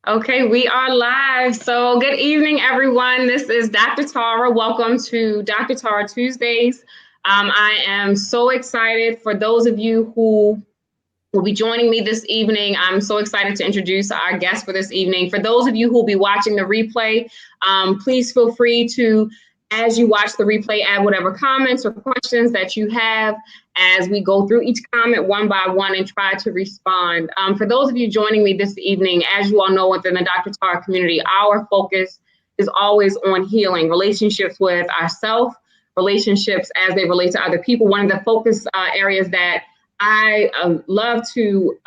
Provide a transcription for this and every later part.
Okay, we are live. So, good evening, everyone. This is Dr. Tara. Welcome to Dr. Tara Tuesdays. I am so excited for those of you who will be joining me this evening. I'm so excited to introduce our guest for this evening. For those of you who will be watching the replay, please feel free to, as you watch the replay, add whatever comments or questions that you have as we go through each comment one by one and try to respond. For those of you joining me this evening, as you all know, within the Dr. Tara community, our focus is always on healing relationships with ourselves, relationships as they relate to other people. One of the focus areas that I love to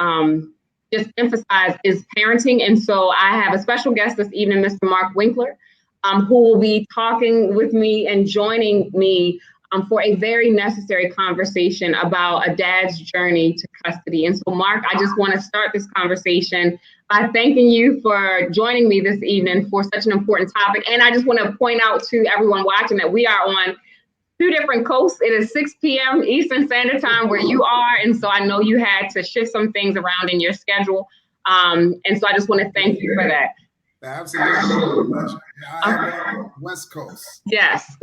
just emphasize is parenting. And so I have a special guest this evening, Mr. Mark Winkler, who will be talking with me and joining me for a very necessary conversation about a dad's journey to custody. And so, Mark, I just want to start this conversation by thanking you for joining me this evening for such an important topic. And I just want to point out to everyone watching that we are on two different coasts. It is 6 p.m. Eastern Standard Time where you are. And so I know you had to shift some things around in your schedule. And so I just want to thank you for that. Absolutely. I am on West Coast. Yes.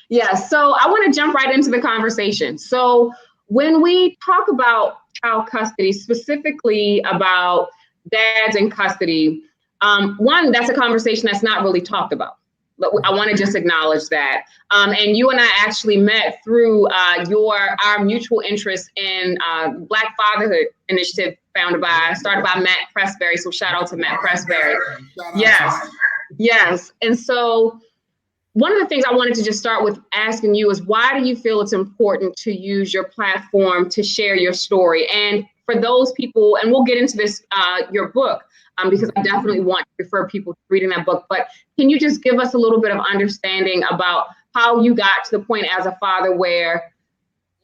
Yes. So I want to jump right into the conversation. So when we talk about child custody, specifically about dads in custody, one, that's a conversation that's not really talked about. I want to just acknowledge that. And you and I actually met through our mutual interest in Black Fatherhood Initiative started by Matt Pressberry. So shout out to Matt Pressberry. Yes. And so one of the things I wanted to just start with asking you is, why do you feel it's important to use your platform to share your story? And for those people, and we'll get into this, your book, because I definitely want to refer people to reading that book. But can you just give us a little bit of understanding about how you got to the point as a father where,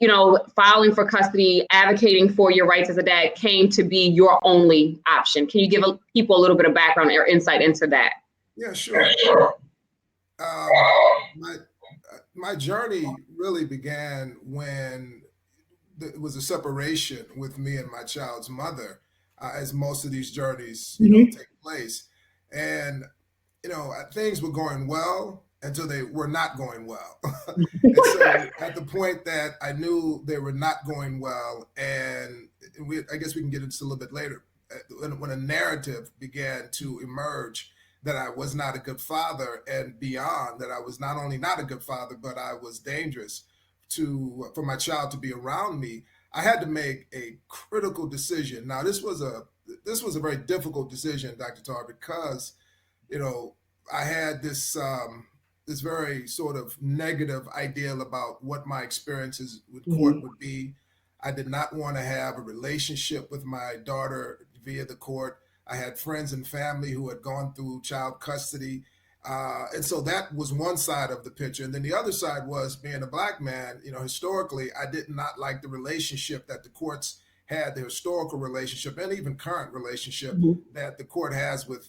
you know, filing for custody, advocating for your rights as a dad came to be your only option? Can you give people a little bit of background or insight into that? Yeah, sure. My journey really began when it was a separation with me and my child's mother, as most of these journeys, take place. And, things were going well until they were not going well. And so at the point that I knew they were not going well, and I guess we can get into this a little bit later, when a narrative began to emerge that I was not a good father, and beyond that, I was not only not a good father, but I was dangerous for my child to be around me. I had to make a critical decision. Now, this was a very difficult decision, Dr. Tar, because I had this very sort of negative ideal about what my experiences with court would be. I did not want to have a relationship with my daughter via the court. I had friends and family who had gone through child custody. And so that was one side of the picture. And then the other side was, being a Black man, historically, I did not like the relationship that the courts had, the historical relationship and even current relationship that the court has with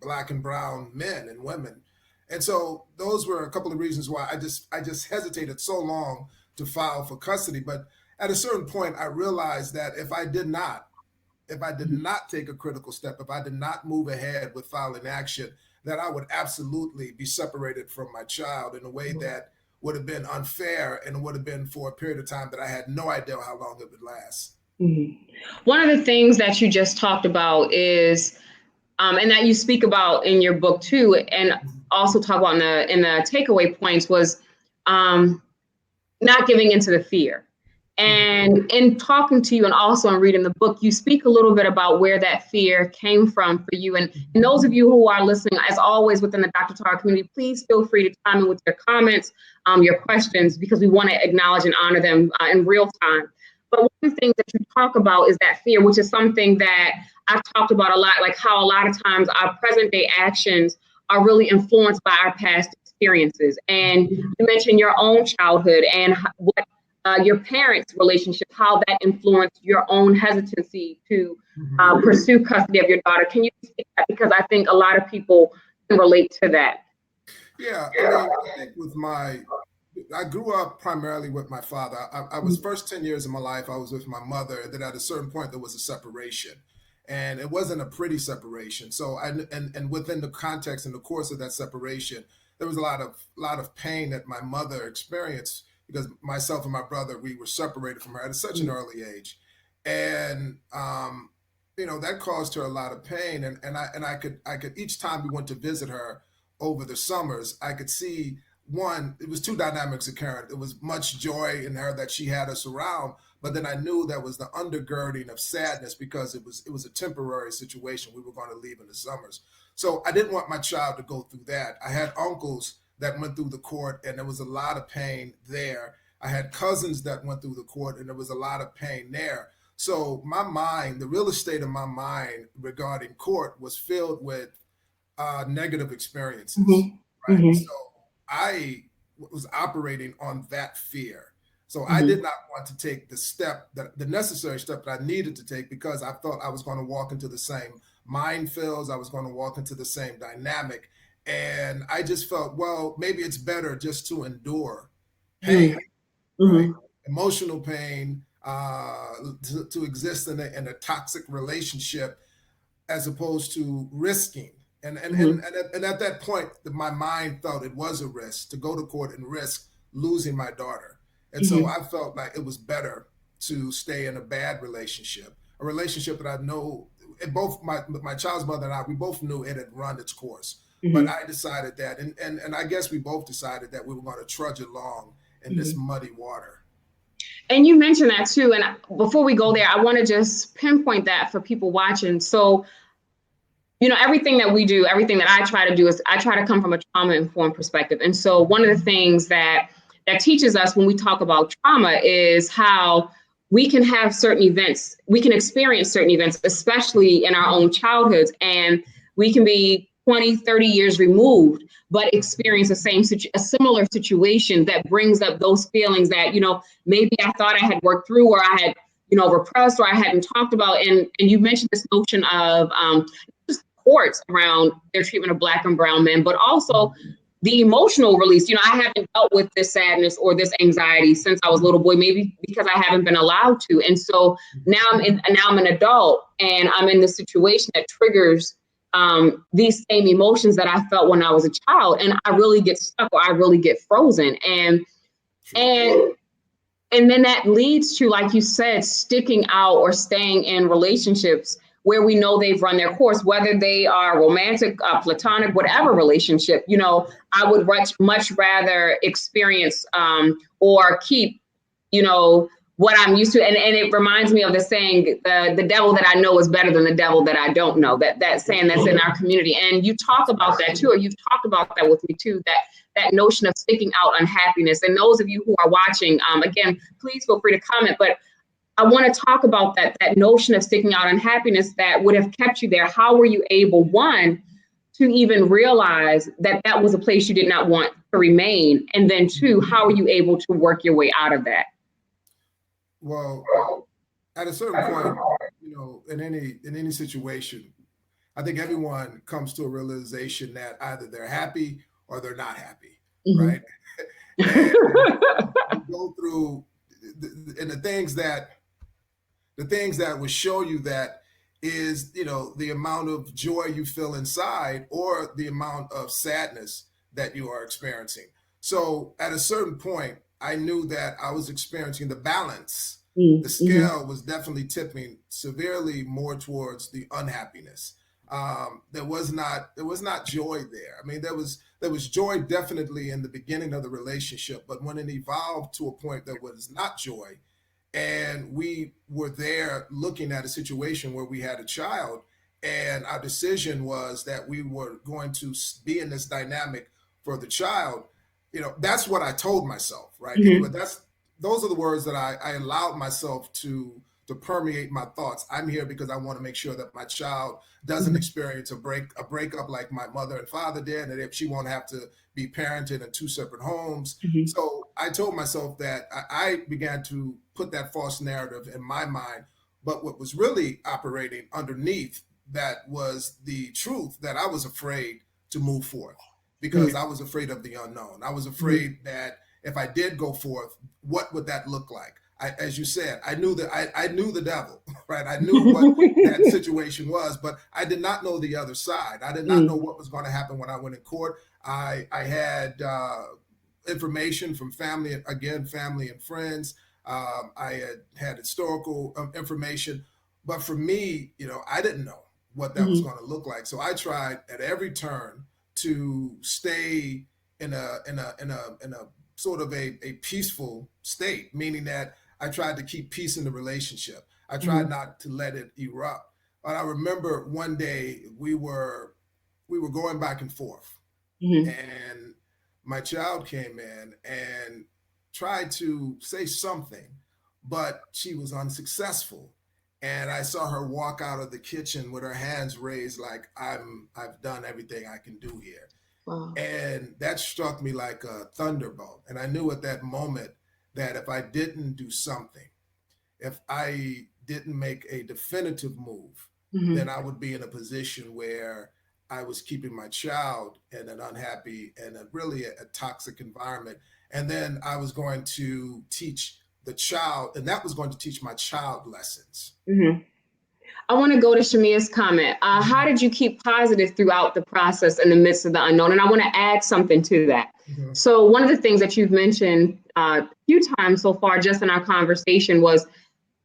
Black and brown men and women. And so those were a couple of reasons why I just hesitated so long to file for custody. But at a certain point, I realized that if I did not take a critical step, if I did not move ahead with filing action, that I would absolutely be separated from my child in a way that would have been unfair, and would have been for a period of time that I had no idea how long it would last. One of the things that you just talked about is, and that you speak about in your book too, and also talk about in the takeaway points, was not giving into the fear. And in talking to you and also in reading the book, you speak a little bit about where that fear came from for you. And those of you who are listening, as always, within the Dr. Tara community, please feel free to chime in with your comments, your questions, because we want to acknowledge and honor them in real time. But one of the things that you talk about is that fear, which is something that I've talked about a lot, like how a lot of times our present day actions are really influenced by our past experiences. And you mentioned your own childhood and what your parents' relationship, how that influenced your own hesitancy to pursue custody of your daughter. Can you speak that? Because I think a lot of people can relate to that. Yeah, I think I grew up primarily with my father. I was first 10 years of my life, I was with my mother. And then at a certain point, there was a separation. and it wasn't a pretty separation. So and within the context and the course of that separation, there was a lot of pain that my mother experienced because myself and my brother, we were separated from her at such an early age, and that caused her a lot of pain. And I could each time we went to visit her over the summers, I could see one, it was two dynamics occurring. There was much joy in her that she had us around, but then I knew there was the undergirding of sadness because it was a temporary situation. We were going to leave in the summers. So I didn't want my child to go through that. I had uncles that went through the court and there was a lot of pain there. I had cousins that went through the court and there was a lot of pain there. So my mind, the real estate of my mind regarding court was filled with negative experiences, Mm-hmm. right? Mm-hmm. So I was operating on that fear. So I Mm-hmm. did not want to take the necessary step that I needed to take because I thought I was going to walk into the same minefields, I was going to walk into the same dynamic. And I just felt, well, maybe it's better just to endure pain, right? Mm-hmm. Emotional pain, to exist in a toxic relationship as opposed to risking. Mm-hmm. And at that point, my mind felt it was a risk to go to court and risk losing my daughter. And so Mm-hmm. I felt like it was better to stay in a bad relationship, a relationship that I know, and both my child's mother and I, we both knew it had run its course. But Mm-hmm. I decided that, and I guess we both decided that we were going to trudge along in this Mm-hmm. muddy water. And you mentioned that too. And before we go there, I want to just pinpoint that for people watching. So, everything that we do, everything that I try to do is I try to come from a trauma informed perspective. And so, one of the things that teaches us when we talk about trauma is how we can have certain events, we can experience certain events, especially in our own childhoods, and we can be 20, 30 years removed, but experience a similar situation that brings up those feelings that, maybe I thought I had worked through or I had, repressed or I hadn't talked about. And you mentioned this notion of courts around their treatment of Black and brown men, but also the emotional release. I haven't dealt with this sadness or this anxiety since I was a little boy, maybe because I haven't been allowed to. And so now I'm an adult and I'm in this situation that triggers these same emotions that I felt when I was a child, and I really get stuck or I really get frozen. True. And and then that leads to, like you said, sticking out or staying in relationships where we know they've run their course, whether they are romantic, platonic, whatever relationship. I would much rather experience or keep, what I'm used to. And it reminds me of the saying, the devil that I know is better than the devil that I don't know. That saying that's in our community. And you talk about that too, or you've talked about that with me too, that notion of sticking out unhappiness. And those of you who are watching, again, please feel free to comment. But I want to talk about that notion of sticking out unhappiness that would have kept you there. How were you able, one, to even realize that was a place you did not want to remain? And then two, how are you able to work your way out of that? Well, at a certain point, in any situation, I think everyone comes to a realization that either they're happy or they're not happy, Mm-hmm. right? And you go through and the things that will show you that is, the amount of joy you feel inside or the amount of sadness that you are experiencing. So at a certain point, I knew that I was experiencing the balance. The Mm-hmm. scale was definitely tipping severely more towards the unhappiness. There was not joy there. I mean, there was joy definitely in the beginning of the relationship, but when it evolved to a point that was not joy, and we were there looking at a situation where we had a child, and our decision was that we were going to be in this dynamic for the child. That's what I told myself, right? Anyway, Mm-hmm. those are the words that I allowed myself to permeate my thoughts. I'm here because I want to make sure that my child doesn't Mm-hmm. experience a breakup like my mother and father did, and if she won't have to be parented in two separate homes. Mm-hmm. So I told myself that I began to put that false narrative in my mind. But what was really operating underneath that was the truth that I was afraid to move forth because I was afraid of the unknown. I was Mm-hmm. afraid that if I did go forth, what would that look like? as you said, I knew that I knew the devil, right? I knew what that situation was, but I did not know the other side. I did not know what was going to happen when I went in court. I had information from family, again, family and friends. I had historical information, but for me, I didn't know what that was Mm-hmm. going to look like. So I tried at every turn to stay in a sort of a peaceful state, meaning that I tried to keep peace in the relationship. I tried Mm-hmm. not to let it erupt. But I remember one day we were going back and forth, Mm-hmm. and my child came in and tried to say something, but she was unsuccessful. And I saw her walk out of the kitchen with her hands raised, like I've done everything I can do here. Wow. And that struck me like a thunderbolt. And I knew at that moment that if I didn't do something, if I didn't make a definitive move, Mm-hmm. then I would be in a position where I was keeping my child in an unhappy and really a toxic environment. And then I was going to teach the child, and that was going to teach my child lessons. Mm-hmm. I want to go to Shamia's comment. How Mhm. did you keep positive throughout the process in the midst of the unknown? And I want to add something to that. Mhm. So, one of the things that you've mentioned a few times so far, just in our conversation, was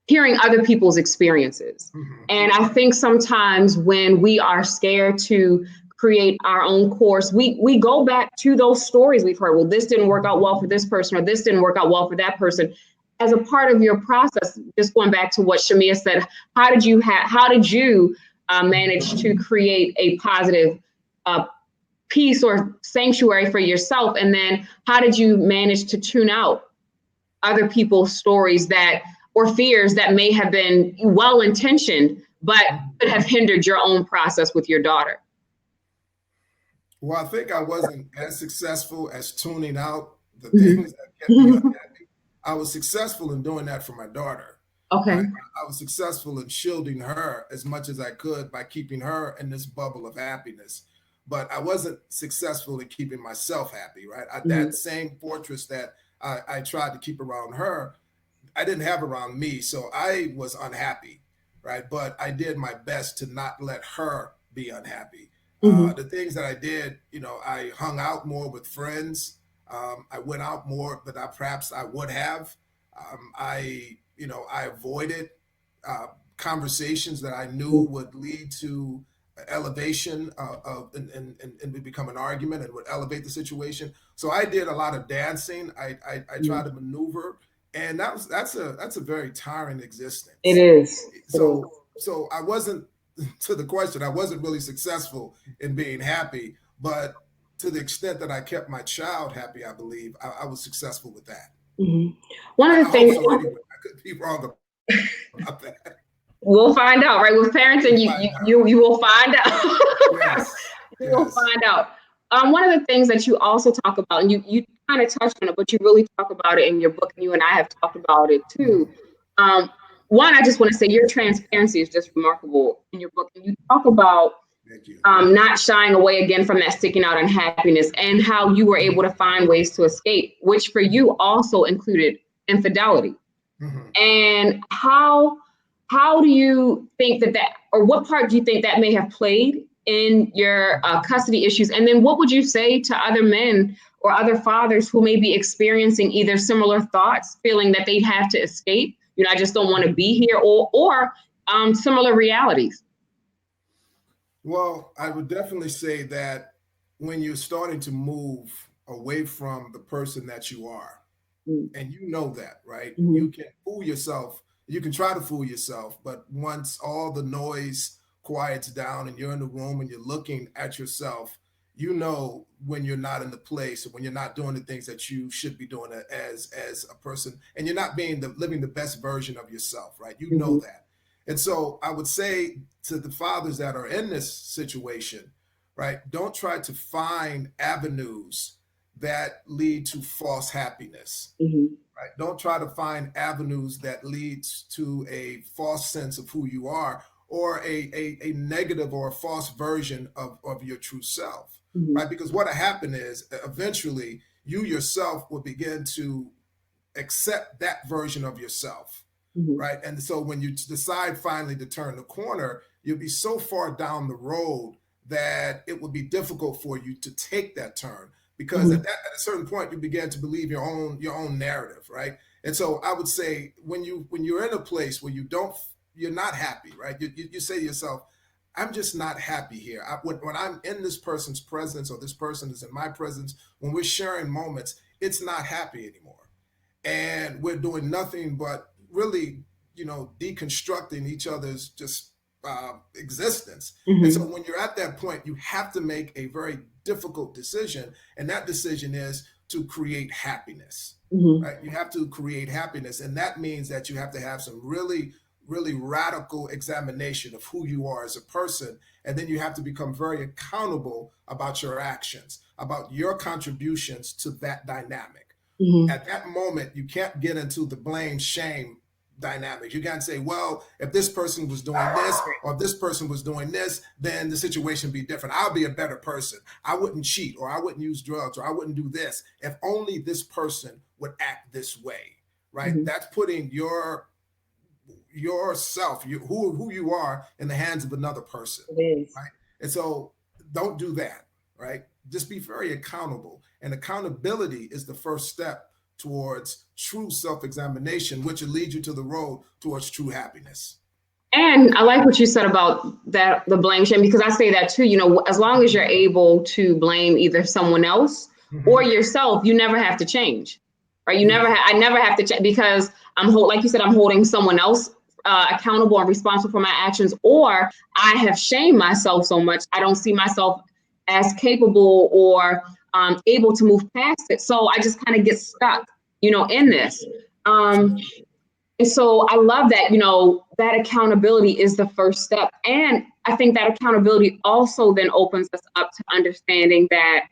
hearing other people's experiences. Mhm. And I think sometimes when we are scared to create our own course, we go back to those stories we've heard. Well, this didn't work out well for this person, or this didn't work out well for that person. As a part of your process, just going back to what Shamia said, how did you manage to create a positive uh, peace or sanctuary for yourself? And then how did you manage to tune out other people's stories that or fears that may have been well intentioned but Mhm. could have hindered your own process with your daughter? Well, I think I wasn't as successful as tuning out the Mm-hmm. things that kept me unhappy. I was successful in doing that for my daughter, right? Okay. I was successful in shielding her as much as I could by keeping her in this bubble of happiness. But I wasn't successful in keeping myself happy, right? Mm-hmm. That same fortress that I tried to keep around her, I didn't have around me, so I was unhappy, right? But I did my best to not let her be unhappy. Mm-hmm. The things that I did, I hung out more with friends. I went out more than perhaps I would have. I avoided uh, conversations that I knew would lead to elevation and would become an argument and would elevate the situation. So I did a lot of dancing. I Mm-hmm. tried to maneuver, and that's a very tiring It existence. is. It is. So I wasn't to the question. I wasn't really successful in being happy, but to the extent that I kept my child happy, I believe I was successful with that. Mm-hmm. One of I the things hope so. Anyway, I could be wrong about that. we'll find out, right? With We'll parenting, find out. you will find out. Yes, You will yes. find out. One of the things that you also talk about, and you kind of touched on it, but you really talk about it in your book, and you and I have talked about it too. Mhm. Um, One, I just want to say your transparency is just remarkable in your book, and you talk about Thank you. not shying away again from that sticking out unhappiness, and how you were able to Mhm. find ways to escape, which for you also included infidelity. Mhm. And how do you think that or what part do you think that may have played in your custody issues? And then what would you say to other men or other fathers who may be experiencing either similar thoughts, feeling that they have to escape, I just don't want to be here, or similar realities? Well, I would definitely say that when you're starting to move away from the person that you are, and you know that, right? Mm-hmm. You can fool yourself. You can try to fool yourself, but once all the noise quiets down and you're in the room and you're looking at yourself, you know when you're not in the place or when you're not doing the things that you should be doing as a person, and you're not being living the best version of yourself, right? You know Mm-hmm. that. And so I would say to the fathers that are in this situation, right, don't try to find avenues that lead to false happiness, Mm-hmm. right? Don't try to find avenues that leads to a false sense of who you are, or a negative or a false version of your true self, Mm-hmm. right? Because what will happen is eventually you yourself will begin to accept that version of yourself, Mm-hmm. right? And so when you decide finally to turn the corner, you'll be so far down the road that it will be difficult for you to take that turn, because Mm-hmm. at a certain point you begin to believe your own narrative, right? And so I would say when you're in a place where you're not happy, right? You say to yourself, I'm just not happy here. When I'm in this person's presence, or this person is in my presence, when we're sharing moments, it's not happy anymore, and we're doing nothing but really, deconstructing each other's just existence. And so Mm-hmm. when you're at that point, you have to make a very difficult decision, and that decision is to create happiness. Mm-hmm. Right? You have to create happiness, and that means that you have to have some really, really radical examination of who you are as a person, and then you have to become very accountable about your actions, about your contributions to that dynamic. Mm-hmm. At that moment, you can't get into the blame shame dynamics. You can't say, well, if this person was doing this, or if this person was doing this, then the situation would be different. I'll be a better person. I wouldn't cheat, or I wouldn't use drugs, or I wouldn't do this if only this person would act this way, right? Mm-hmm. That's putting yourself, who you are, in the hands of another person, It is. right? And so don't do that, right? Just be very accountable. And accountability is the first step towards true self-examination, which will lead you to the road towards true happiness. And I like what you said about that, the blame shame, because I say that too. As long as you're able to blame either someone else or Mm-hmm. yourself, you never have to change, right? You don't. I never have to change, because like you said, I'm holding someone else accountable and responsible for my actions, or I have shamed myself so much I don't see myself as capable or able to move past it. So I just kind of get stuck, in this. Um, and so I love that, that accountability is the first step. And I think that accountability also then opens us up to understanding that,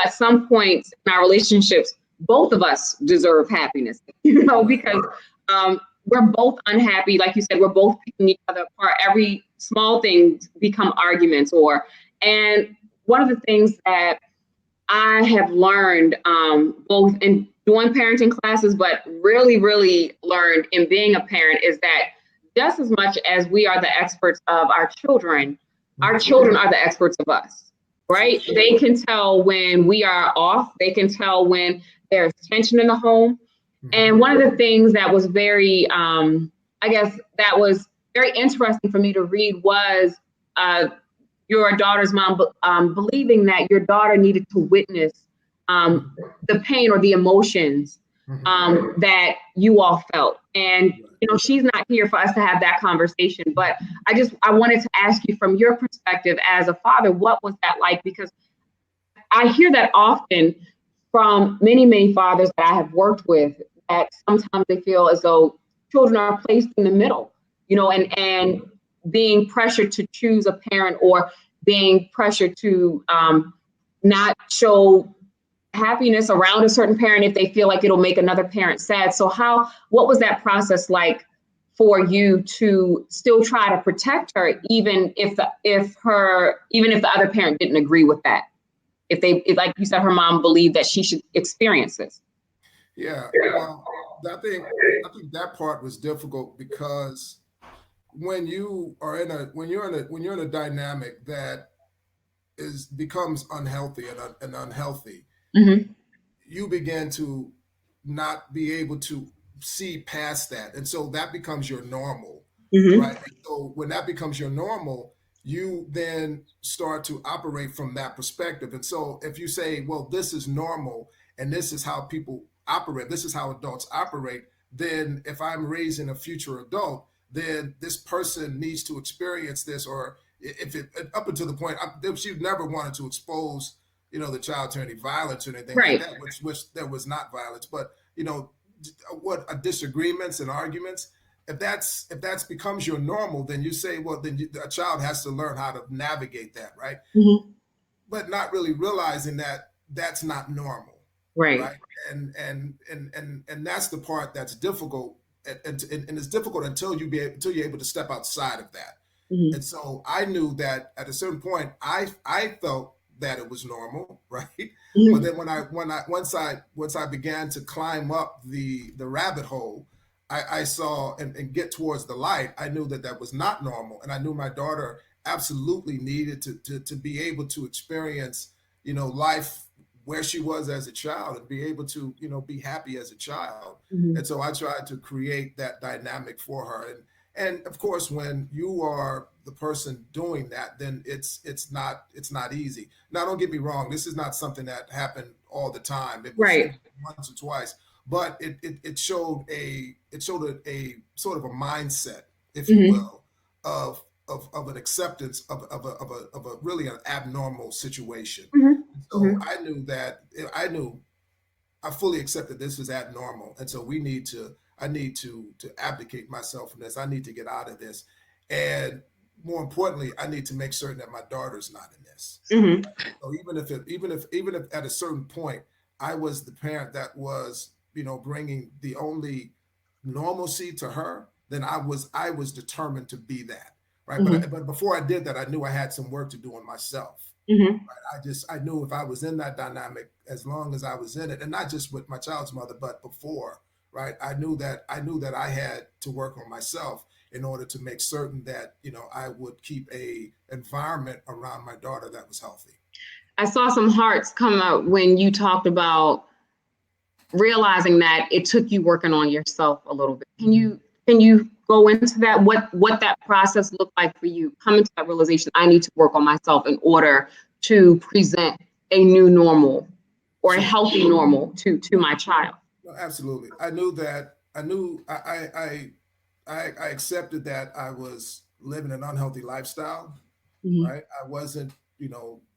at some point in our relationships, both of us deserve happiness, Right. because we're both unhappy. Like you said, we're both picking each other apart. Every small thing become arguments, and one of the things that I have learned, both in doing parenting classes, but really, really learned in being a parent, is that just as much as we are the experts of our Mm-hmm. children are the experts of us, So right? true. They can tell when we are off. They can tell when there's tension in the home. Mm-hmm. And one of the things that was very, I guess, that was very interesting for me to read was uh, your daughter's mom believing that your daughter needed to witness um, Mm-hmm. the pain or the emotions Mm-hmm. that you all felt. And, Right. she's not here for us to have that conversation. But I wanted to ask you, from your perspective as a father, what was that like? Because I hear that often from many, many fathers that I have worked with, that sometimes they feel as though children are placed in the middle, and being pressured to choose a parent, or being pressured to not show happiness around a certain parent if they feel like it'll make another parent sad. So what was that process like for you to still try to protect her, even if the other parent didn't agree with that? If like you said, her mom believed that she should experience this. Yeah. Well, I think that part was difficult, because when you're in a dynamic that is becomes unhealthy and unhealthy, Mm-hmm. you begin to not be able to see past that. And so that becomes your normal, right? Mm-hmm. And so when that becomes your normal, you then start to operate from that perspective. And so if you say, well, this is normal, and this is how people operate, this is how adults operate, then if I'm raising a future adult, then this person needs to experience this, or if it up until the point she never wanted to expose the child to any violence or anything like Right. that, which there was not violence, but what disagreements and arguments. If that's becomes your normal, then you say, well, then a child has to learn how to navigate that, right? Mm-hmm. But not really realizing that that's not normal, Right. right? And that's the part that's difficult, and it's difficult until you're able to step outside of that. Mm-hmm. And so I knew that at a certain point, I felt that it was normal, right? But Mhm. then once I began to climb up the rabbit hole, I saw and get towards the light. I knew that that was not normal, and I knew my daughter absolutely needed to be able to experience, life where she was as a child and be able to, be happy as a child. And Mhm. so I tried to create that dynamic for her. And of course, when you are the person doing that, then it's not easy. Now, don't get me wrong. This is not something that happened all the time. It Right. was once or twice, but it showed a sort of a mindset, if you Mhm. will, of an acceptance of a really an abnormal situation. Mhm. So Mhm. I fully accept that this is abnormal, and so I need to abdicate myself from this. I need to get out of this, and more importantly, I need to make certain that my daughter's not in this. Mhm. So even if at a certain point I was the parent that was, bringing the only normalcy to her, then I was determined to be that, right? But Mhm. but before I did that, I knew I had some work to do on myself. Mhm. I knew if I was in that dynamic, as long as I was in it, and not just with my child's mother, but before, right? I knew that I had to work on myself in order to make certain that, I would keep a environment around my daughter that was healthy. I saw some hearts come up when you talked about realizing that it took you working on yourself a little bit. Can you go into that? What that process looked like for you, coming to that realization, I need to work on myself in order to present a new normal or a Sure. healthy normal to No, my child. no, absolutely. I knew that. I knew. I accepted that I was living an unhealthy lifestyle, Mhm. right? I wasn't,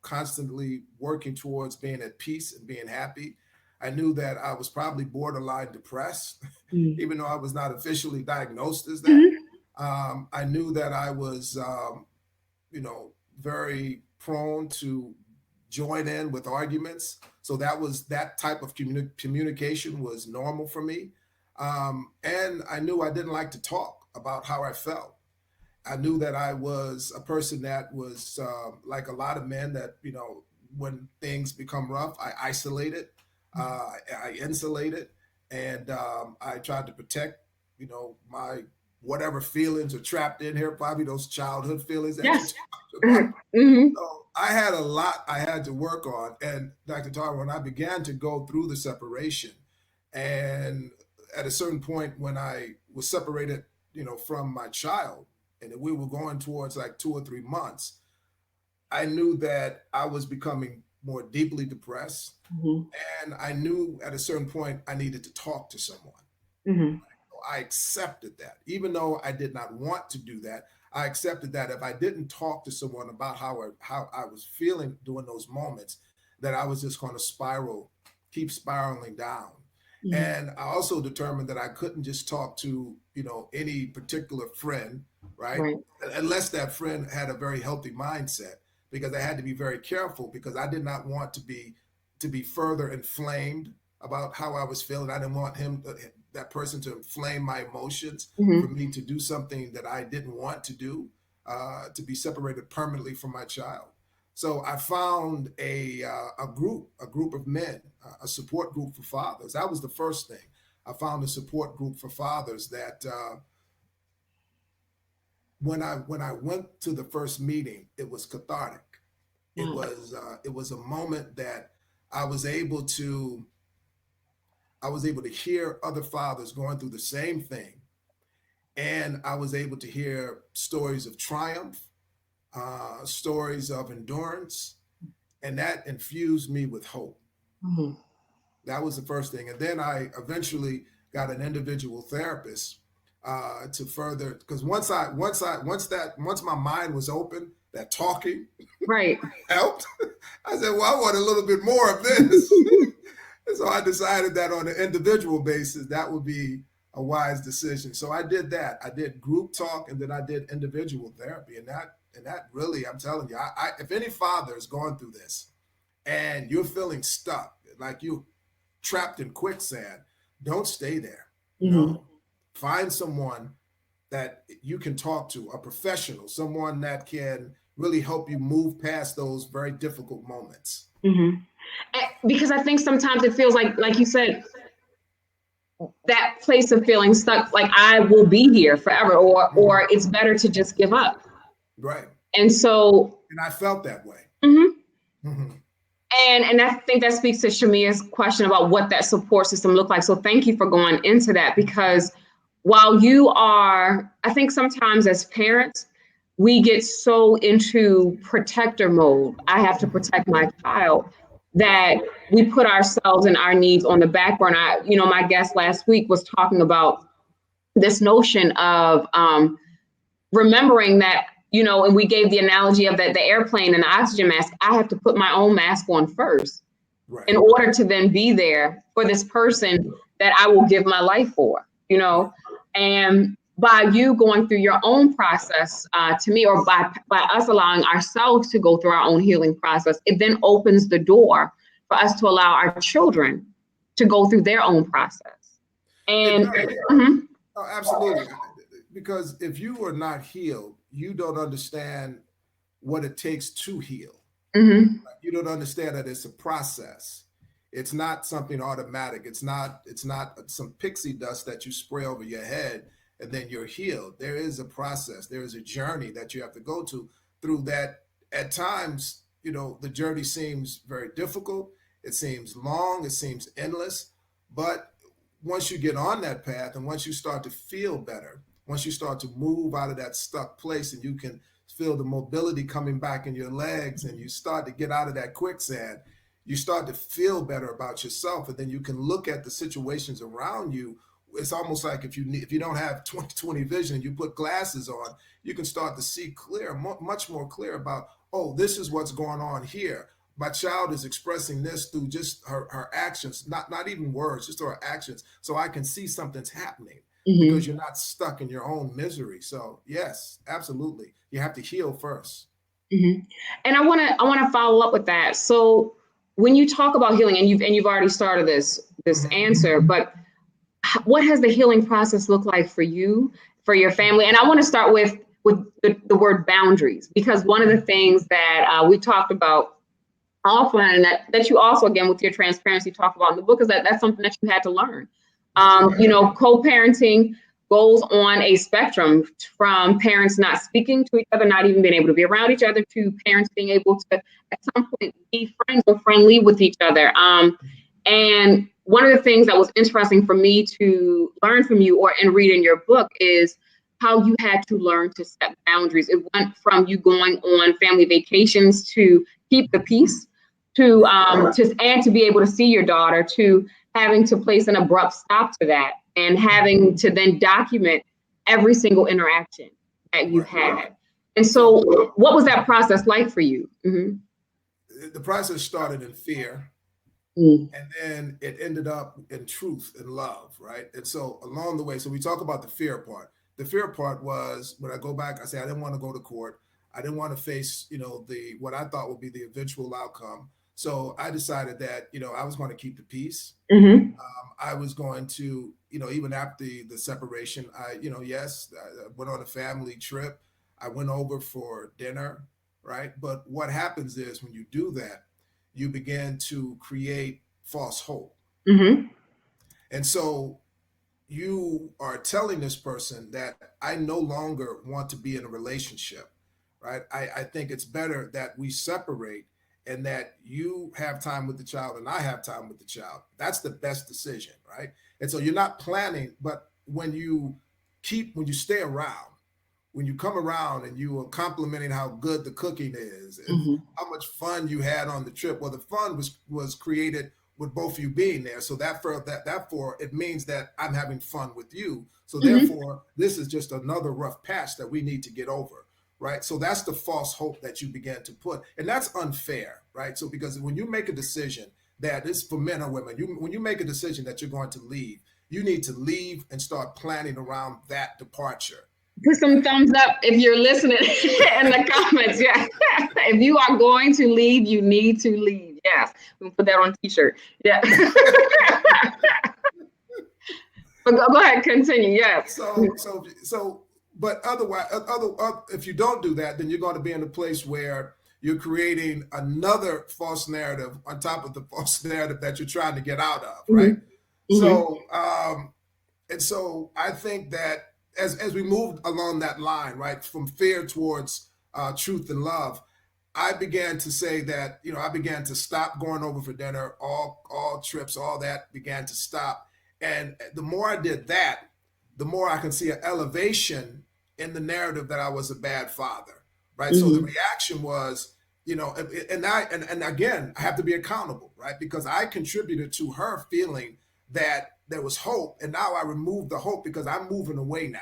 constantly working towards being at peace and being happy. I knew that I was probably borderline depressed, Mhm. even though I was not officially diagnosed as that. Mhm. I knew that I was, very prone to join in with arguments. So that type of communication was normal for me. And I knew I didn't like to talk about how I felt. I knew that I was a person that was like a lot of men that, when things become rough, I isolate it, I insulate it, and I tried to protect, my whatever feelings are trapped in here, probably those childhood feelings that you Yes. talked about. Mhm. So I had a lot I had to work on. And Dr. Tara, when I began to go through the separation, and at a certain point when I was separated, from my child, and we were going towards like 2 or 3 months, I knew that I was becoming more deeply depressed. Mhm. And I knew at a certain point I needed to talk to someone. Mhm. I accepted that. Even though I did not want to do that, I accepted that if I didn't talk to someone about how I was feeling during those moments, that I was just going to keep spiraling down. Mhm. And I also determined that I couldn't just talk to, any particular friend, right? Right. Unless that friend had a very healthy mindset, because I had to be very careful, because I did not want to be further inflamed about how I was feeling. I didn't want that person to inflame my emotions for Mhm. me to do something that I didn't want to do, to be separated permanently from my child. So I found a group of men, a support group for fathers. That was the first thing. I found a support group for fathers that, when I went to the first meeting, it was cathartic. Wow. It was a moment that I was able to I was able to hear other fathers going through the same thing, and I was able to hear stories of triumph, stories of endurance, and that infused me with hope. Mhm. That was the first thing, and then I eventually got an individual therapist, to further, because once my mind was open, that talking Right. helped. I said, well, I want a little bit more of this. And so I decided that on an individual basis, that would be a wise decision. So I did that. I did group talk, and then I did individual therapy. And that really, I'm telling you, if any father is going through this and you're feeling stuck, like you're trapped in quicksand, don't stay there. Mhm. No. Find someone that you can talk to, a professional, someone that can really help you move past those very difficult moments. Mm-hmm. Because I think sometimes it feels like you said, that place of feeling stuck, like I will be here forever, or it's better to just give up. Right. And so, And I felt that way. mhm. Mhm. And I think that speaks to Shamia's question about what that support system looked like. So thank you for going into that, because while you are, I think sometimes as parents, we get so into protector mode. I have to protect my child, Right. that we put ourselves and our needs on the back burner. My guest last week was talking about this notion of remembering that, and we gave the analogy of the airplane and the oxygen mask. I have to put my own mask on first Right. in order to then be there for this person that I will give my life for, Right. and by you going through your own process, to me, or by us allowing ourselves to go through our own healing process, it then opens the door for us to allow our children to go through their own process. It And does. mhm, Oh, absolutely. Because if you are not healed, you don't understand what it takes to heal. mhm, You don't understand that it's a process. It's not something automatic. It's not some pixie dust that you spray over your head and then you're healed. There is a process. There is a journey that you have to go to through that. At times, the journey seems very difficult. It seems long. It seems endless. But once you get on that path and once you start to feel better, once you start to move out of that stuck place and you can feel the mobility coming back in your legs and you start to get out of that quicksand, you start to feel better about yourself, and then you can look at the situations around you. It's almost like if you don't have 20/20 vision, you put glasses on, you can start to see clear, much more clear about, oh, this is what's going on here. My child is expressing this through just her actions, not even words, just her actions, so I can see something's happening because mhm, you're not stuck in your own misery. So yes, absolutely, you have to heal first. mhm. And I want to follow up with that. So when you talk about healing, and you've already started this Mhm. answer, but what has the healing process looked like for you, for your family? And I want to start with the word boundaries, because one of the things that we talked about offline, and that you also, again, with your transparency, talk about in the book, is that that's something that you had to learn. Absolutely. Co-parenting goes on a spectrum, from parents not speaking to each other, not even being able to be around each other, to parents being able to at some point be friends or friendly with each other. And one of the things that was interesting for me to learn from you, or and read in your book, is how you had to learn to set boundaries. It went from you going on family vacations to keep the peace, to Right. to be able to see your daughter, to having to place an abrupt stop to that, and having to then document every single interaction that you Right. had. And So so, what was that process like for you? Mm-hmm. the process started in fear, Mm-hmm. and then it ended up in truth and love, right? And so along the way, so we talk about the fear part. The fear part was when I go back, I say I didn't want to go to court. I didn't want to face, the what I thought would be the eventual outcome. So I decided that, I was going to keep the peace. Mm-hmm. I was going to, even after the separation, yes, I went on a family trip. I went over for dinner, right? But what happens is when you do that, you begin to create false hope. Mm-hmm. And so you are telling this person that I no longer want to be in a relationship, right? I think it's better that we separate and that you have time with the child and I have time with the child. That's the best decision, right? And so you're not planning, but when you stay around, when you come around and you are complimenting how good the cooking is and Mm-hmm. how much fun you had on the trip. Well, the fun was created with both of you being there. So therefore it means that I'm having fun with you. So Mm-hmm. therefore, this is just another rough patch that we need to get over. Right. So that's the false hope that you began to put. And that's unfair, right? So because when you make a decision that is for men or women, when you make a decision that you're going to leave, you need to leave and start planning around that departure. Put some thumbs up if you're listening in the comments. Yeah. If you are going to leave, you need to leave. Yes. We can put that on a t-shirt. Yeah. But go ahead, continue. Yes. So but otherwise, if you don't do that, then you're going to be in a place where you're creating another false narrative on top of the false narrative that you're trying to get out of, right? Mhm. Mhm. So, and so I think that as we move along that line, right, from fear towards truth and love, I began to say that, I began to stop going over for dinner, all trips, all that began to stop. And the more I did that, the more I can see an elevation in the narrative that I was a bad father, right? So the Mhm. reaction was, and again, I have to be accountable, right? Because I contributed to her feeling that there was hope, and now I removed the hope because I'm moving away now,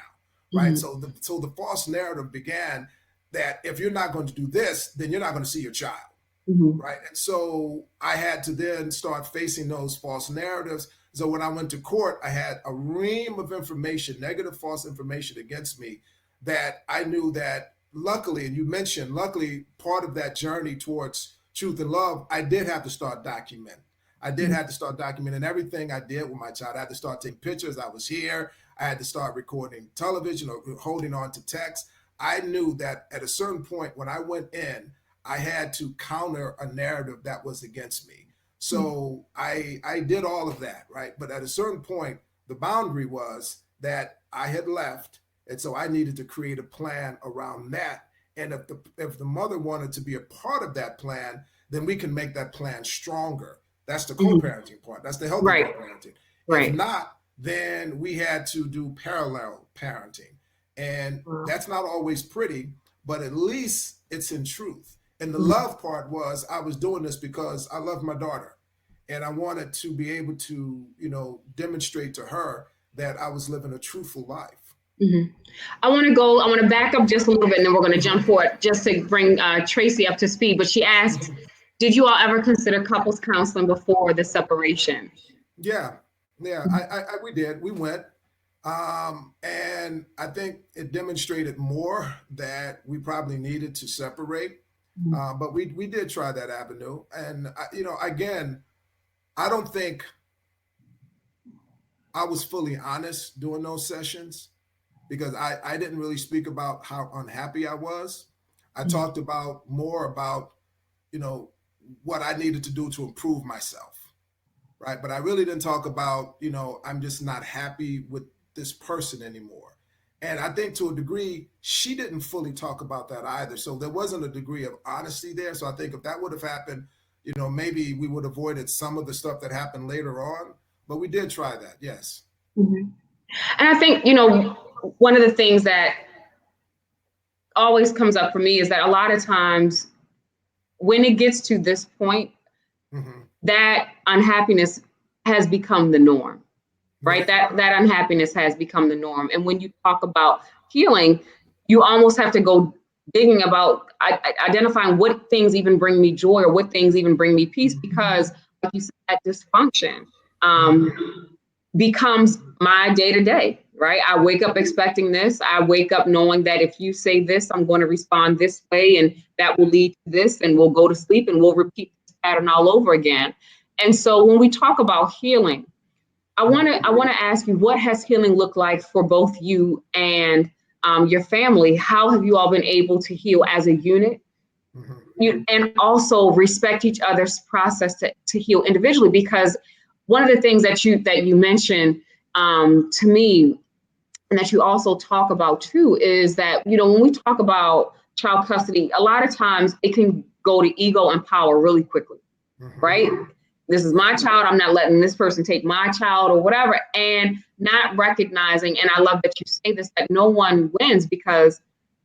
right? Mhm. So the false narrative began that if you're not going to do this, then you're not going to see your child, Mhm. right? And so I had to then start facing those false narratives. So when I went to court, I had a ream of information, negative, false information against me that I knew that luckily, and you mentioned, luckily, part of that journey towards truth and love, I did have to start documenting. I did Mhm. have to start documenting everything I did with my child. I had to start taking pictures. I was here. I had to start recording television or holding on to text. I knew that at a certain point when I went in, I had to counter a narrative that was against me. So I did all of that, right? But at a certain point, the boundary was that I had left, and so I needed to create a plan around that. And if the mother wanted to be a part of that plan, then we can make that plan stronger. That's the Mhm. co-parenting part. That's the healthy Right. co-parenting. If Right. not, then we had to do parallel parenting. And Wow. that's not always pretty, but at least it's in truth. And the Mhm. love part was I was doing this because I love my daughter. And I wanted to be able to, demonstrate to her that I was living a truthful life. Mhm. I want to back up just a little bit and then we're going to jump Mm-hmm. forward just to bring Tracy up to speed. But she asks, Mm-hmm. did you all ever consider couples counseling before the separation? Yeah, yeah, we did. We went, and I think it demonstrated more that we probably needed to separate. Mhm. But we did try that avenue, and again, I don't think I was fully honest during those sessions because I didn't really speak about how unhappy I was. I Mhm. talked about more about you know what I needed to do to improve myself, right? But I really didn't talk about, I'm just not happy with this person anymore. And I think to a degree, she didn't fully talk about that either. So there wasn't a degree of honesty there. So I think if that would have happened, maybe we would have avoided some of the stuff that happened later on. But we did try that, yes. Mhm. And I think, one of the things that always comes up for me is that a lot of times when it gets to this point, Hmm. that unhappiness has become the norm, right? Right. That unhappiness has become the norm. And when you talk about healing, you almost have to go digging about identifying what things even bring me joy or what things even bring me peace, because, like you said, that dysfunction um, Hmm. becomes my day to day, right? I wake up expecting this. I wake up knowing that if you say this, I'm going to respond this way, and that will lead to this, and we'll go to sleep and we'll repeat this pattern all over again. And so when we talk about healing, I want to ask you, what has healing looked like for both you and your family? How have you all been able to heal as a unit? Hmm. And also respect each other's process to heal individually, because one of the things that you mentioned to me, and that you also talk about too, is that when we talk about child custody, a lot of times it can go to ego and power really quickly, Hmm. right? This is my Right. child. I'm not letting this person take my child or whatever. And not recognizing, and I love that you say this, that no one wins, because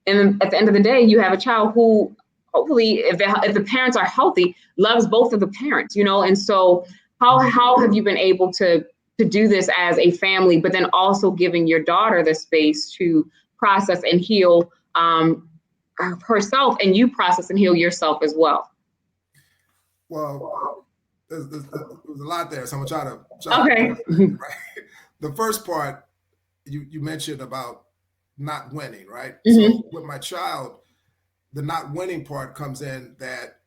at the end of the day, you have a child who hopefully, if the parents are healthy, loves both of the parents, and so how have you been able to do this as a family, but then also giving your daughter the space to process and heal herself, and you process and heal yourself as well? Well, there's a lot there, so I'm gonna try to Okay. unpack it, right? The first part you mentioned about not winning, right? Mhm. So with my child, the not winning part comes in that,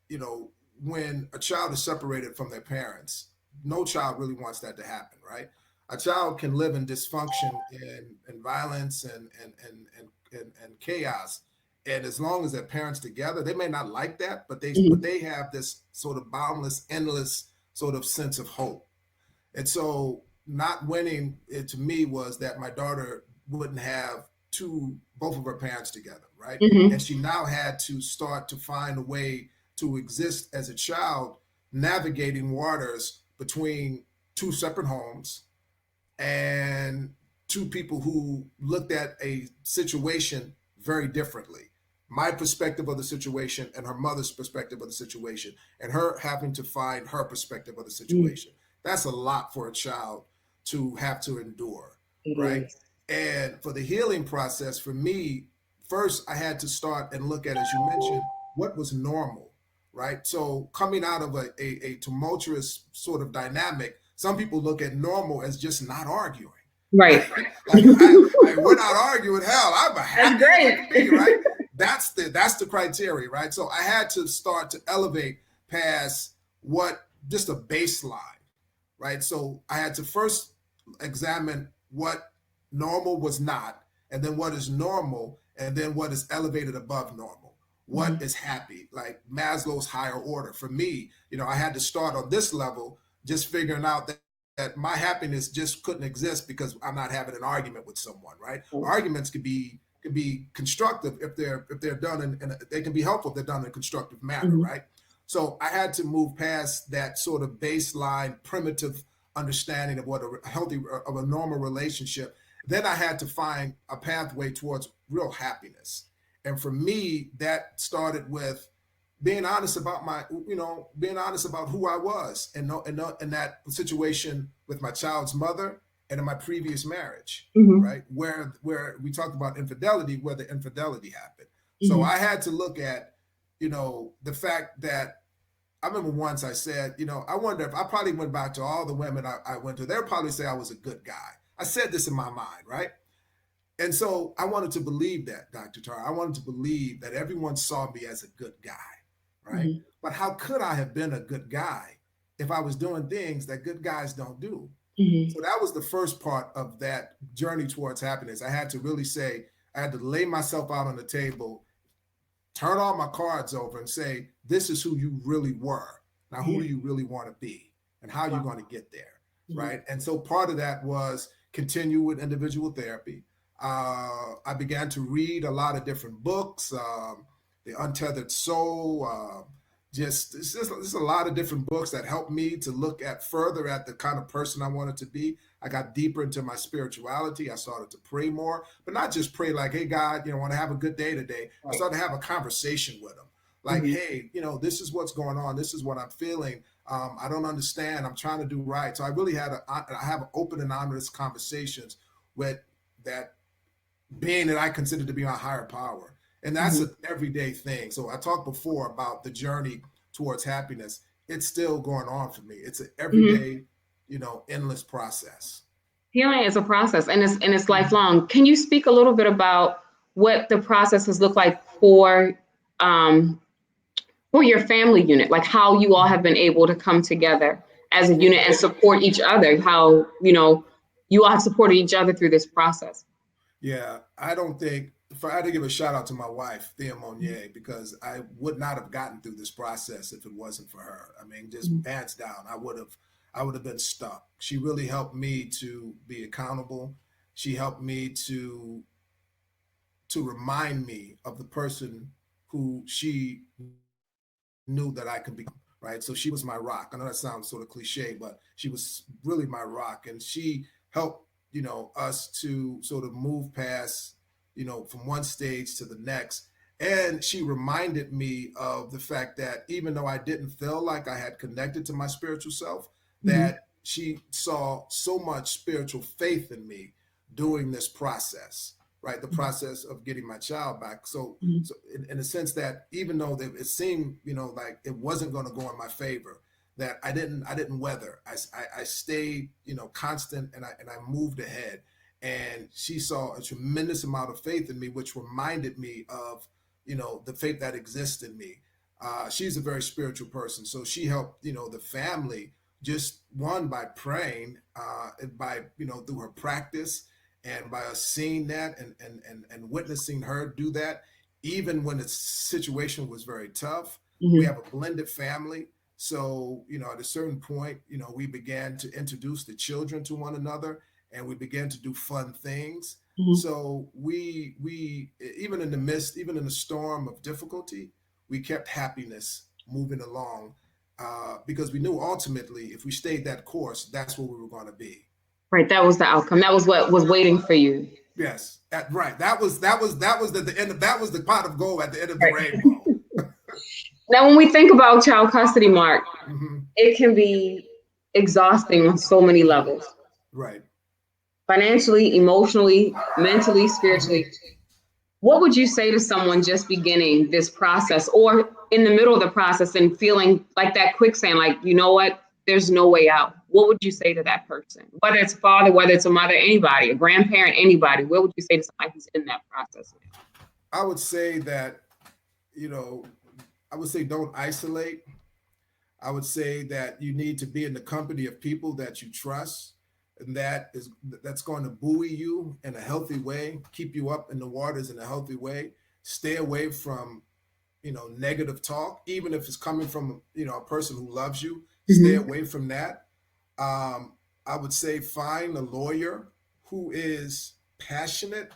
when a child is separated from their parents, no child really wants that to happen, right? A child can live in dysfunction and violence and and chaos. And as long as their parents together, they may not like that, but Mhm. they have this sort of boundless, endless sort of sense of hope. And so not winning it to me was that my daughter wouldn't have both of her parents together, right? And Mhm. she now had to start to find a way to exist as a child, navigating waters between two separate homes and two people who looked at a situation very differently. My perspective of the situation and her mother's perspective of the situation, and her having to find her perspective of the Mhm. situation. That's a lot for a child to have to endure, It right? is. And for the healing process, for me, first I had to start and look at, as you mentioned, what was normal, right? So coming out of a tumultuous sort of dynamic, some people look at normal as just not arguing, right? Right. Like we're not arguing. Hell, I'm That's happy as can be, great. right? That's the criteria, right? So I had to start to elevate past what just a baseline, right? So I had to first examine what normal was not, and then what is normal, and then what is elevated above normal. What Mhm. is happy, like Maslow's higher order. For me, I had to start on this level, just figuring out that my happiness just couldn't exist because I'm not having an argument with someone, right? Arguments could be constructive if they're done and they can be helpful if they're done in a constructive manner, Mhm. right? So I had to move past that sort of baseline primitive understanding of what a healthy of a normal relationship. Then I had to find a pathway towards real happiness. And for me, that started with being honest about being honest about who I was, and no, and, no, and that situation with my child's mother and in my previous marriage, Mhm. right, where we talked about infidelity, where the infidelity happened. So Mhm. I had to look at, the fact that I remember once I said, I wonder if I probably went back to all the women I went to, they'll probably say I was a good guy. I said this in my mind, right? And so I wanted to believe that, Dr. Tar. I wanted to believe that everyone saw me as a good guy, right? Mhm. But how could I have been a good guy if I was doing things that good guys don't do? Mhm. So that was the first part of that journey towards happiness. I had to really say, I had to lay myself out on the table, turn all my cards over and say, this is who you really were. Now, who Mhm. do you really want to be? And how are you Wow. going to get there? Mhm. Right. And so part of that was continue with individual therapy. I began to read a lot of different books, The Untethered Soul, just it's a lot of different books that helped me to look at further at the kind of person I wanted to be. I got deeper into my spirituality. I started to pray more, but not just pray like, hey, God, want to have a good day today. I Right. started to have a conversation with him. Like, Mhm. hey, this is what's going on. This is what I'm feeling. I don't understand. I'm trying to do right. So I really I have open and honest conversations with that being that I consider to be my higher power. And that's Mhm. an everyday thing. So I talked before about the journey towards happiness. It's still going on for me. It's an Mhm. everyday, endless process. Healing is a process, and it's lifelong. Can you speak a little bit about what the process has looked like um, for your family unit? Like how you all have been able to come together as a unit and support each other. How you all have supported each other through this process. Yeah, I don't think if I had to give a shout out to my wife, Thea Mhm. Monier, because I would not have gotten through this process if it wasn't for her. I mean, just Mhm. hands down, I would have been stuck. She really helped me to be accountable. She helped me to remind me of the person who she knew that I could become, right? So she was my rock. I know that sounds sort of cliche, but she was really my rock. And she helped, us to sort of move past, from one stage to the next. And she reminded me of the fact that even though I didn't feel like I had connected to my spiritual self, Mhm. that she saw so much spiritual faith in me during this process, right? The process of getting my child back. So Mhm. so in a sense that even though it seemed, like it wasn't going to go in my favor, that I didn't weather. I stayed, constant, and I moved ahead. And she saw a tremendous amount of faith in me, which reminded me of, the faith that exists in me. She's a very spiritual person, so she helped, the family just one by praying, and by through her practice, And by us seeing that and witnessing her do that, even when the situation was very tough, we have a blended family. So, at a certain point, we began to introduce the children to one another, and we began to do fun things. So we even in the midst, even in the storm of difficulty, we kept happiness moving along, because we knew ultimately if we stayed that course, that's where we were going to be. Right. That was the outcome. That was what was waiting for you. Yes, right. That was the end of that was the pot of gold at the end of the rainbow. Now, when we think about child custody, Mark, Hmm. it can be exhausting on so many levels, Right. financially, emotionally, mentally, spiritually. Hmm. What would you say to someone just beginning this process or in the middle of the process and feeling like that quicksand, like, you know what, there's no way out? What would you say to that person? Whether it's a father, whether it's a mother, anybody, a grandparent, anybody, what would you say to somebody who's in that process now? I would say that, you know, I would say don't isolate. I would say that you need to be in the company of people that you trust, and that's going to buoy you in a healthy way, keep you up in the waters in a healthy way. Stay away from, negative talk, even if it's coming from, a person who loves you. Stay Mm-hmm. away from that. Um, I would say find a lawyer who is passionate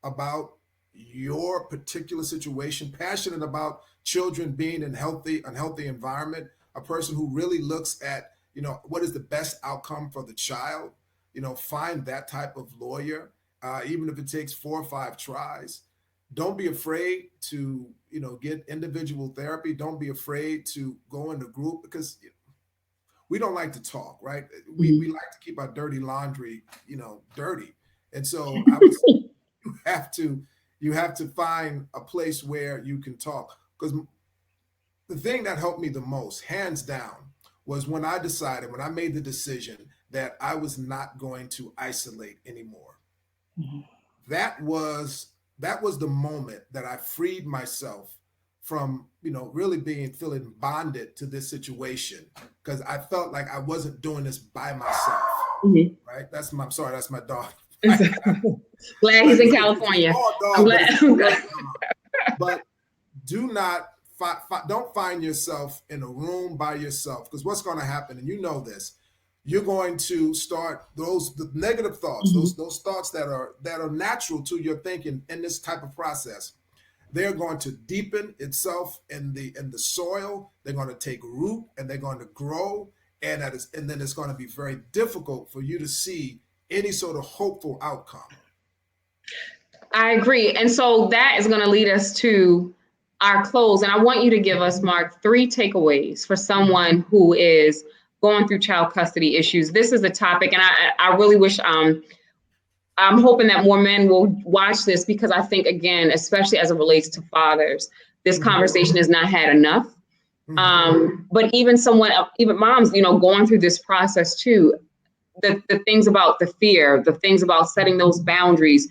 about your particular situation, passionate about children being in unhealthy environment, a person who really looks at, what is the best outcome for the child. Find that type of lawyer, even if it takes 4 or 5 tries. Don't be afraid to, get individual therapy. Don't be afraid to go in a group, because we don't like to talk, right? We like to keep our dirty laundry, dirty. And so I would say you have to you have to find a place where you can talk, because the thing that helped me the most, hands down, was when I made the decision that I was not going to isolate anymore. That was the moment that I freed myself from, really feeling bonded to this situation, because I felt like I wasn't doing this by myself. Mm-hmm. Right? I'm sorry, that's my dog. Glad he's Like, in it's a California. small I'm dog, but glad. it's a I'm great glad. dog. But do not don't find yourself in a room by yourself, because what's going to happen, and this, you're going to start the negative thoughts, Mm-hmm. those thoughts that are natural to your thinking in this type of process. They're going to deepen itself in the soil. They're going to take root, and they're going to grow, and then it's going to be very difficult for you to see any sort of hopeful outcome. I agree. And so that is going to lead us to our close. And I want you to give us, Mark, 3 takeaways for someone who is going through child custody issues. This is a topic, and I really wish I'm hoping that more men will watch this, because I think, again, especially as it relates to fathers, this Hmm. conversation is not had enough. Hmm. But even moms, going through this process too, the things about the fear, the things about setting those boundaries,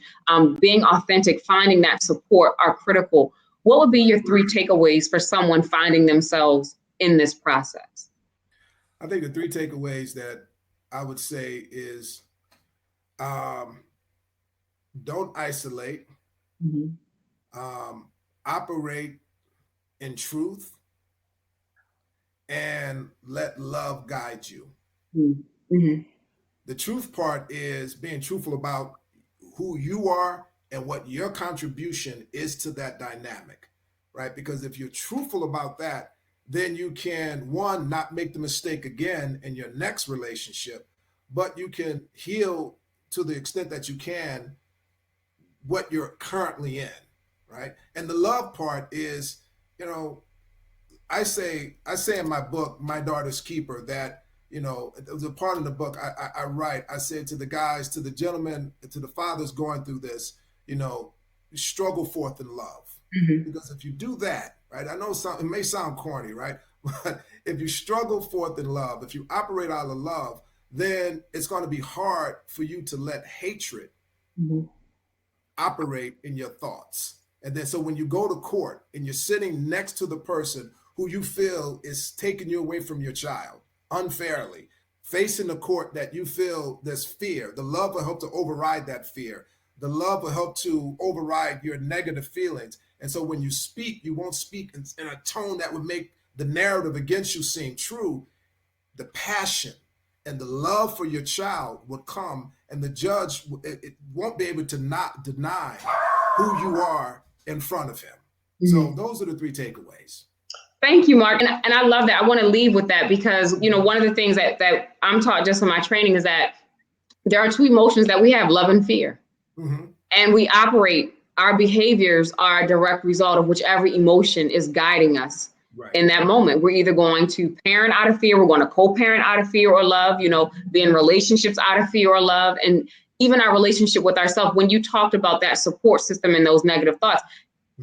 being authentic, finding that support are critical. What would be your 3 takeaways for someone finding themselves in this process? I think the 3 takeaways that I would say is, um, don't isolate, Mm-hmm. um, operate in truth, and let love guide you. Mm-hmm. The truth part is being truthful about who you are and what your contribution is to that dynamic, right? Because if you're truthful about that, then you can, one, not make the mistake again in your next relationship, but you can heal to the extent that you can what you're currently in, right? And the love part is, you know, I say in my book, My Daughter's Keeper, that, it was a part of the book I write. I said to the guys, to the gentlemen, to the fathers going through this, you know, struggle forth in love. Mm-hmm. Because if you do that, right, I know it may sound corny, right? But if you struggle forth in love, if you operate out of love, then it's going to be hard for you to let hatred Mm-hmm. operate in your thoughts. And then, so when you go to court and you're sitting next to the person who you feel is taking you away from your child unfairly, facing the court that you feel there's fear. The love will help to override that fear. The love will help to override your negative feelings. And so when you speak, you won't speak in a tone that would make the narrative against you seem true. The passion and the love for your child will come, and the judge it won't be able to not deny who you are in front of him. So those are the 3 takeaways. Thank you, Mark. And I love that. I want to leave with that because, one of the things that I'm taught just in my training is that there are 2 emotions that we have, love and fear. And we operate, our behaviors are a direct result of whichever emotion is guiding us in that moment. We're either going to parent out of fear, we're going to co-parent out of fear or love, be in relationships out of fear or love, and even our relationship with ourselves. When you talked about that support system and those negative thoughts,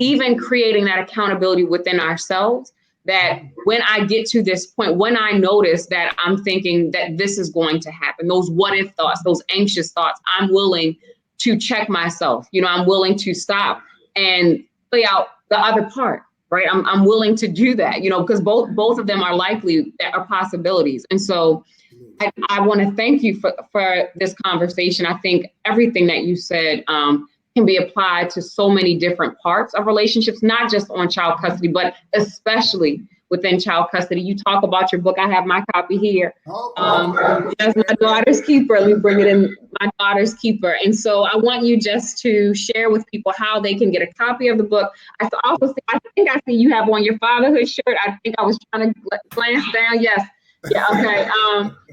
even creating that accountability within ourselves, that when I get to this point, when I notice that I'm thinking that this is going to happen, those what if thoughts, those anxious thoughts, I'm willing to check myself. I'm willing to stop and play out the other part, right? I'm willing to do that, because both of them are likely, that are possibilities. And so I want to thank you for this conversation. I think everything that you said can be applied to so many different parts of relationships, not just on child custody, but especially within child custody. You talk about your book. I have my copy here. That's My Daughter's Keeper. Let me bring it in. My Daughter's Keeper. And so I want you just to share with people how they can get a copy of the book. I think I see you have on your fatherhood shirt. I think I was trying to glance down. Yes. Yeah. Okay.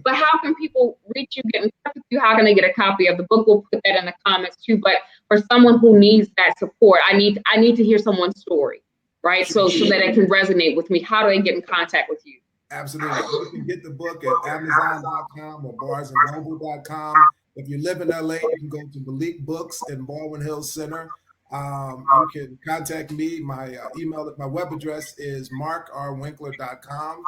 But how can people reach you, get in touch with you? How can they get a copy of the book? We'll put that in the comments too. But for someone who needs that support, I need to hear someone's story, right? So that it can resonate with me. How do they get in contact with you? Absolutely. You can get the book at Amazon.com or BarnesandNoble.com. If you live in LA, you can go to Malik Books in Baldwin Hills Center. You can contact me. My my web address is markrwinkler.com.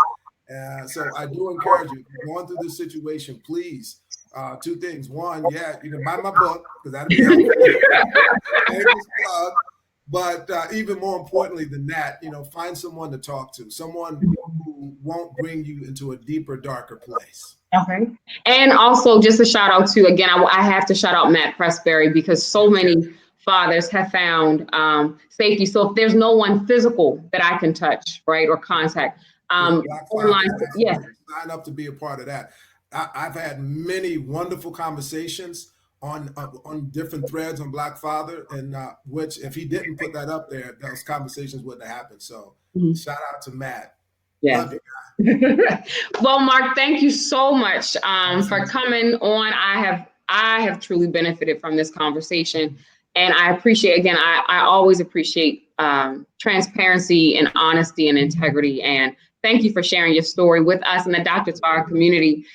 So I do encourage you, if you're going through this situation, please, 2 things. One, you can buy my book, because that'd be helpful. But even more importantly than that, find someone to talk to, someone who won't bring you into a deeper, darker place. Okay. And also just a shout out to, again, I have to shout out Matt Pressberry, because so many fathers have found safety. So if there's no one physical that I can touch, right, or contact, online, sign up to be a part of that. I've had many wonderful conversations on different threads on Black Father, and which, if he didn't put that up there, those conversations wouldn't have happened. So shout out to Matt. Yeah. Love you, Well, Mark, thank you so much for coming on. I have truly benefited from this conversation, and I appreciate, again, I always appreciate transparency and honesty and integrity. And thank you for sharing your story with us and the Dr. Tara community.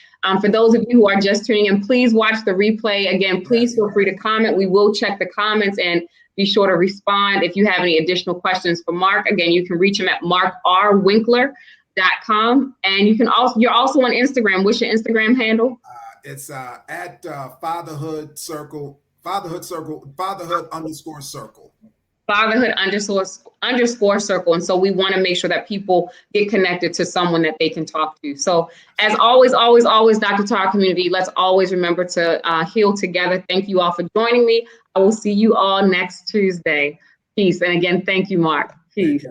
For those of you who are just tuning in, please watch the replay. Again, please feel free to comment. We will check the comments and be sure to respond. If you have any additional questions for Mark, again, you can reach him at markrwinkler.com. And you're also on Instagram. What's your Instagram handle? It's at fatherhood _circle. Fatherhood_circle. And so we want to make sure that people get connected to someone that they can talk to. So as always, Dr. Tara community, let's always remember to heal together. Thank you all for joining me. I will see you all next Tuesday. Peace. And again, thank you, Mark. Peace.